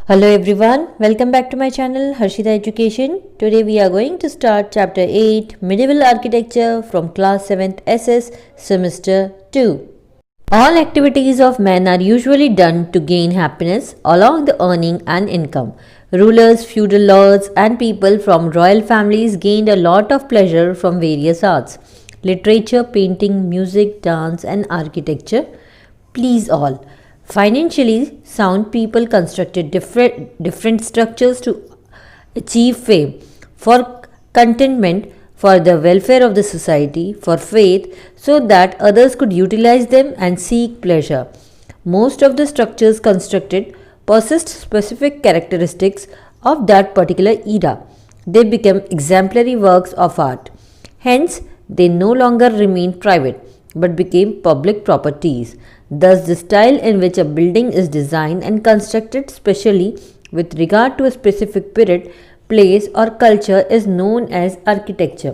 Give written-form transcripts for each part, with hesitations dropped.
Hello everyone, welcome back to my channel Harshita Education. Today we are going to start chapter 8 Medieval Architecture from class 7th SS semester 2. All activities of men are usually done to gain happiness along the earning and income. Rulers, feudal lords and people from royal families gained a lot of pleasure from various arts. Literature, painting, music, dance and architecture please all. Financially sound people constructed different structures to achieve fame, for contentment, for the welfare of the society, for faith, so that others could utilize them and seek pleasure. Most of the structures constructed possessed specific characteristics of that particular era. They became exemplary works of art. Hence, they no longer remained private but became public properties. Thus, the style in which a building is designed and constructed specially with regard to a specific period, place और culture is known as architecture.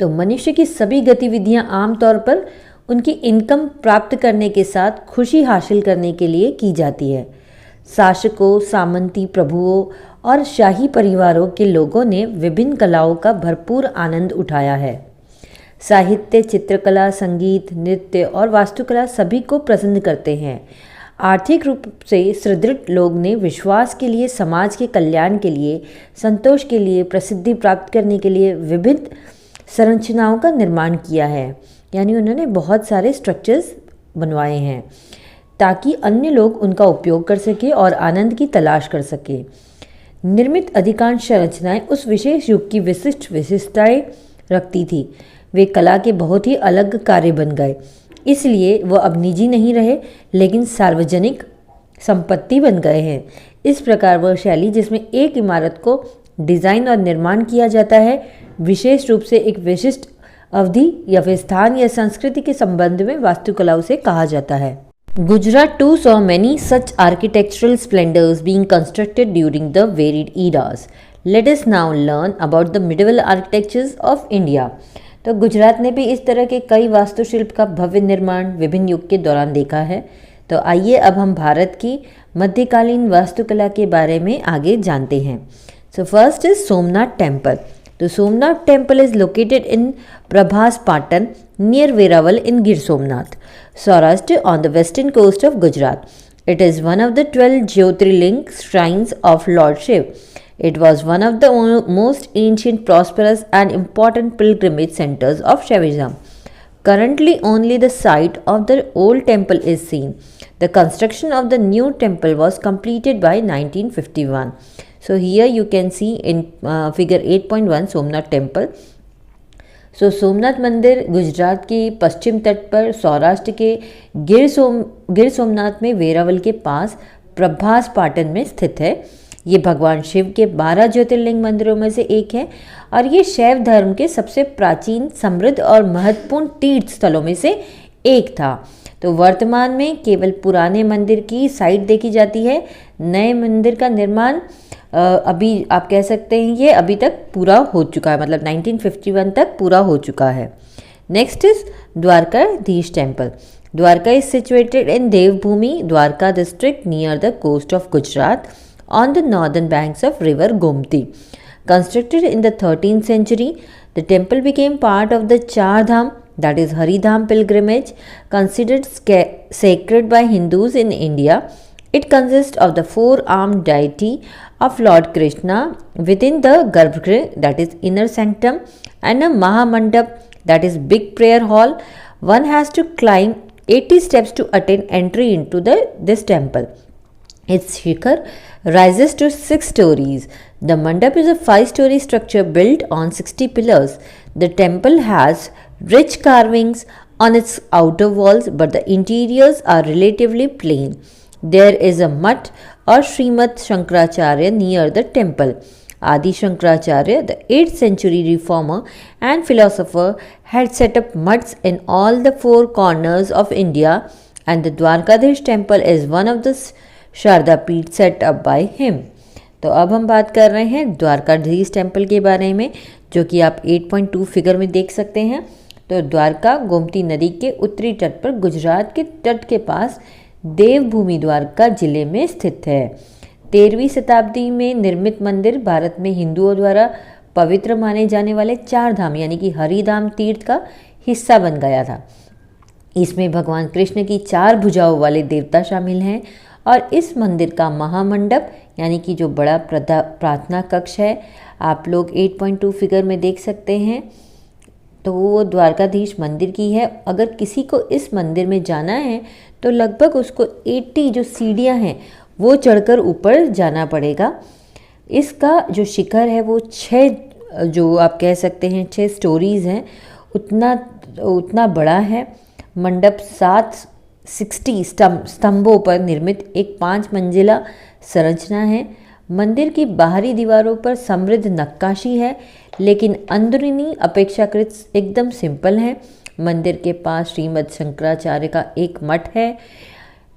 तो मनुष्य की सभी गतिविधियां आमतौर पर उनकी income प्राप्त करने के साथ खुशी हासिल करने के लिए की जाती है। शासकों, सामंती प्रभुओं और शाही परिवारों के लोगों ने विभिन्न कलाओं का भरपूर आनंद उठाया है। साहित्य, चित्रकला, संगीत, नृत्य और वास्तुकला सभी को पसंद करते हैं। आर्थिक रूप से सुदृढ़ लोग ने विश्वास के लिए, समाज के कल्याण के लिए, संतोष के लिए, प्रसिद्धि प्राप्त करने के लिए विभिन्न संरचनाओं का निर्माण किया है। यानी उन्होंने बहुत सारे स्ट्रक्चर्स बनवाए हैं ताकि अन्य लोग उनका उपयोग कर सके और आनंद की तलाश कर सके। निर्मित अधिकांश संरचनाएं उस विशेष युग की विशिष्ट विशेषताएं रखती थी। वे कला के बहुत ही अलग कार्य बन गए, इसलिए वह अब निजी नहीं रहे लेकिन सार्वजनिक संपत्ति बन गए हैं। इस प्रकार वह शैली जिसमें एक इमारत को डिज़ाइन और निर्माण किया जाता है, विशेष रूप से एक विशिष्ट अवधि या फिर स्थान या संस्कृति के संबंध में वास्तुकला उसे कहा जाता है। Gujarat too saw many such architectural splendors being constructed during the varied eras. Let us now learn about the medieval architectures of India. तो गुजरात ने भी इस तरह के कई वास्तुशिल्प का भव्य निर्माण विभिन्न युग के दौरान देखा है। तो आइए अब हम भारत की मध्यकालीन वास्तुकला के बारे में आगे जानते हैं। So first is Somnath temple. तो Somnath temple is located in Prabhas Patan near Veraval in Gir Somnath, Saurashtra on the western coast of Gujarat. It is one of the 12 Jyotirling shrines of Lord Shiv. It was one of the most ancient, prosperous and important pilgrimage centers of Shaivism. Currently, only the site of the old temple is seen. The construction of the new temple was completed by 1951. So, here you can see in figure 8.1 Somnath temple. Somnath मंदिर गुजरात के पश्चिम तट पर सौराष्ट्र के गिर सोमनाथ में वेरावल के पास प्रभास पाटन में स्थित है। ये भगवान शिव के 12 ज्योतिर्लिंग मंदिरों में से एक है और ये शैव धर्म के सबसे प्राचीन, समृद्ध और महत्वपूर्ण तीर्थ स्थलों में से एक था। तो वर्तमान में केवल पुराने मंदिर की साइट देखी जाती है। नए मंदिर का निर्माण अभी आप कह सकते हैं ये अभी तक पूरा हो चुका है, मतलब 1951 तक पूरा हो चुका है। Next is Dwarkadhish temple. Dwarka is situated in Devbhoomi Dwarka district near the coast of Gujarat on the northern banks of river Gomti. Constructed in the 13th century, the temple became part of the Char Dham, that is Haridham pilgrimage, considered sacred by Hindus in India. It consists of the four-armed deity of Lord Krishna within the Garbhagriha, that is inner sanctum, and a Mahamandap, that is big prayer hall. One has to climb 80 steps to attain entry into this temple. Its shikhar rises to 6 stories. The mandap is a 5-story structure built on 60 pillars. The temple has rich carvings on its outer walls, but the interiors are relatively plain. There is a mutt or Srimad Shankaracharya near the temple. Adi Shankaracharya, the 8th century reformer and philosopher, had set up mutts in all the 4 corners of India, and the Dwarkadish temple is one of the Sharda Peeth set up by him. तो अब हम बात कर रहे हैं Dwarkadhish temple के बारे में, जो कि आप 8.2 फिगर में देख सकते हैं। तो द्वारका गोमती नदी के उत्तरी तट पर गुजरात के तट के पास देवभूमि द्वारका जिले में स्थित है। 13वीं शताब्दी में निर्मित मंदिर भारत में हिंदुओं द्वारा पवित्र माने जाने वाले 4 धाम यानी कि हरिधाम तीर्थ का हिस्सा बन गया था। इसमें भगवान कृष्ण की 4 भुजाओं वाले देवता शामिल हैं और इस मंदिर का महामंडप यानी कि जो बड़ा प्रार्थना कक्ष है, आप लोग 8.2 फिगर में देख सकते हैं, तो वो द्वारकाधीश मंदिर की है। अगर किसी को इस मंदिर में जाना है तो लगभग उसको 80 जो सीढ़ियाँ हैं वो चढ़कर ऊपर जाना पड़ेगा। इसका जो शिखर है वो 6 जो आप कह सकते हैं 6 स्टोरीज़ हैं, उतना बड़ा है। मंडप 60 स्तंभों पर निर्मित एक 5 मंजिला संरचना है। मंदिर की बाहरी दीवारों पर समृद्ध नक्काशी है, लेकिन अंदरूनी अपेक्षाकृत एकदम सिंपल है। मंदिर के पास श्रीमद शंकराचार्य का एक मठ है।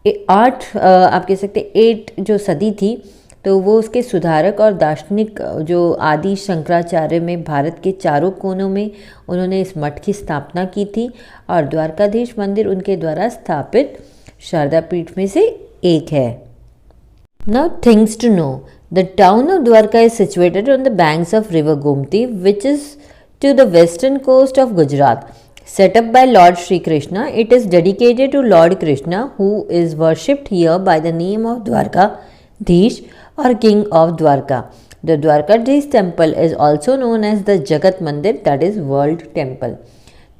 8 आप कह सकते 8 जो सदी थी तो वो उसके सुधारक और दार्शनिक जो आदि शंकराचार्य में भारत के चारों कोनों में उन्होंने इस मठ की स्थापना की थी और द्वारकाधीश मंदिर उनके द्वारा स्थापित शारदा पीठ में से एक है। Now things to know. The town of Dwarka is situated on the banks of river Gomti, which is to the western coast of Gujarat. Set up by Lord Sri Krishna, it is dedicated to Lord Krishna, who is worshipped here by the name of Dwarkadhish or King of Dwarka. The Dwarkadhish temple is also known as the Jagat Mandir, that is World Temple.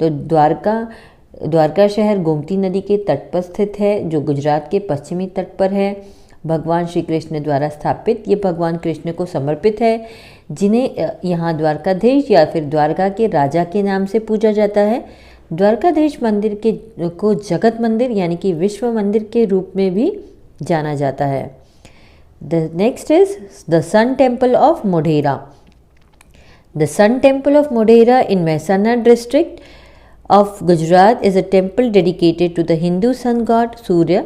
तो द्वारका शहर गोमती नदी के तट पर स्थित है, जो गुजरात के पश्चिमी तट पर है। भगवान श्री कृष्ण द्वारा स्थापित ये भगवान कृष्ण को समर्पित है, जिन्हें यहाँ द्वारकाधीश या फिर द्वारका के राजा के नाम से पूजा जाता है। द्वारकाधीश मंदिर को जगत मंदिर यानी कि विश्व मंदिर के रूप में भी जाना जाता है। The next is the sun temple of Modhera. The sun temple of Modhera in Mehsana district of Gujarat is a temple dedicated to the Hindu sun god Surya.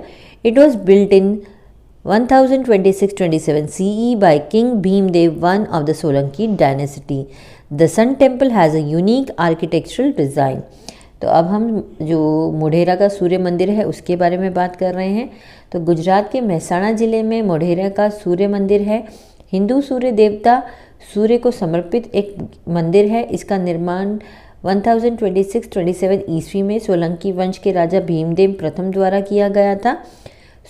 It was built in 1026-27 CE by King Bhimdev I of the Solanki dynasty. The sun temple has a unique architectural design. तो अब हम जो मोढेरा का सूर्य मंदिर है उसके बारे में बात कर रहे हैं। तो गुजरात के महसाणा ज़िले में मोढेरा का सूर्य मंदिर है। हिंदू सूर्य देवता सूर्य को समर्पित एक मंदिर है। इसका निर्माण 1026-27 ईस्वी में सोलंकी वंश के राजा भीमदेव प्रथम द्वारा किया गया था।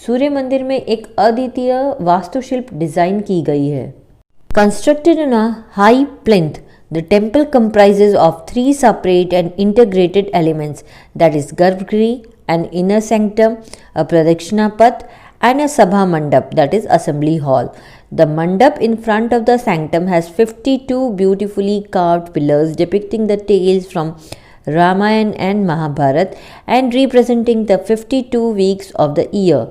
सूर्य मंदिर में एक अद्वितीय वास्तुशिल्प डिजाइन की गई है। Constructed in a high plinth, the temple comprises of 3 separate and integrated elements, that is गर्भगृह, an inner sanctum, a pradakshina path, and a sabha mandap, that is assembly hall. The mandap in front of the sanctum has 52 beautifully carved pillars depicting the tales from Ramayana and Mahabharata and representing the 52 weeks of the year.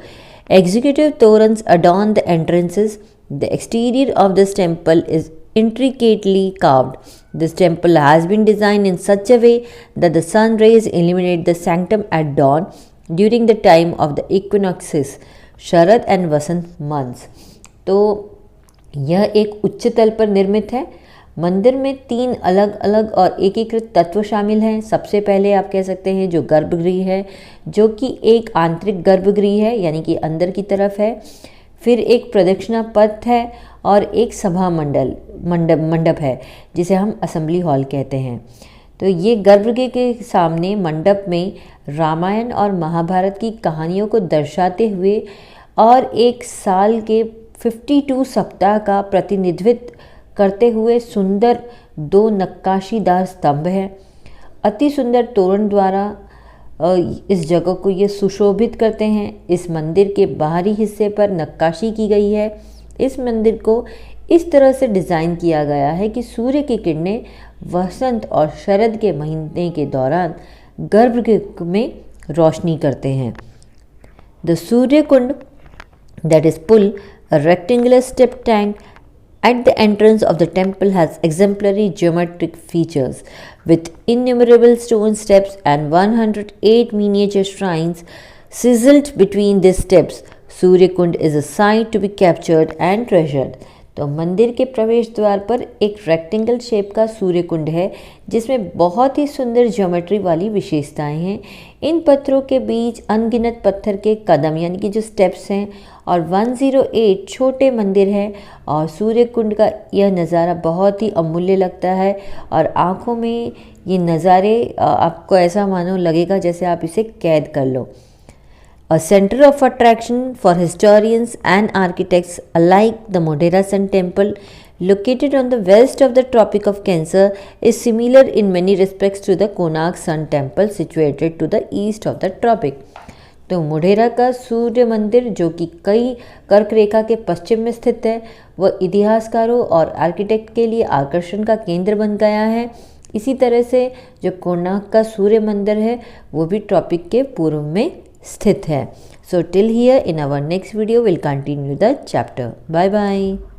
Executive torans adorn the entrances. The exterior of this temple is intricately carved. This temple has been designed in such a way that the sun rays illuminate the sanctum at dawn during the time of the equinoxes, Sharad and Vasant months. तो यह एक उच्च तल पर निर्मित है। मंदिर में 3 अलग अलग और एकीकृत तत्व शामिल हैं। सबसे पहले आप कह सकते हैं जो गर्भगृह है, जो कि एक आंतरिक गर्भगृह है यानी कि अंदर की तरफ है। फिर एक प्रदक्षिणा पथ है और एक सभा मंडप है जिसे हम असेंबली हॉल कहते हैं। तो ये गर्भगृह के सामने मंडप में रामायण और महाभारत की कहानियों को दर्शाते हुए और एक साल के 52 सप्ताह का प्रतिनिधित्व करते हुए सुंदर 2 नक्काशीदार स्तंभ हैं। अति सुंदर तोरण द्वारा इस जगह को ये सुशोभित करते हैं। इस मंदिर के बाहरी हिस्से पर नक्काशी की गई है। इस मंदिर को इस तरह से डिज़ाइन किया गया है कि सूर्य की किरणें वसंत और शरद के महीने के दौरान गर्भगृह में रोशनी करते हैं। The Surya Kund, that is pool, a rectangular step tank at the entrance of the temple, has exemplary geometric features with innumerable stone steps and 108 miniature shrines sizzled between these steps. Surya Kund is a sight to be captured and treasured. तो मंदिर के प्रवेश द्वार पर एक rectangle shape का सूर्य कुंड है जिसमें बहुत ही सुंदर ज्योमेट्री वाली विशेषताएं हैं। इन पत्थरों के बीच अनगिनत पत्थर के कदम यानी कि जो स्टेप्स हैं और 108 छोटे मंदिर हैं और सूर्य कुंड का यह नज़ारा बहुत ही अमूल्य लगता है और आँखों में ये नज़ारे आपको ऐसा मानो लगेगा जैसे आप इसे कैद कर लो। A center of attraction for historians and architects alike, the Modhera Sun Temple, located on the west of the Tropic of Cancer, is similar in many respects to the Konark Sun Temple situated to the east of the tropic. तो मोढेरा का सूर्य मंदिर जो कि कई कर्क रेखा के पश्चिम में स्थित है वह इतिहासकारों और आर्किटेक्ट के लिए आकर्षण का केंद्र बन गया है। इसी तरह से जो कोणार्क का सूर्य मंदिर है वो भी ट्रॉपिक के पूर्व में स्थित है। So till here in our next video we'll continue the chapter. Bye bye.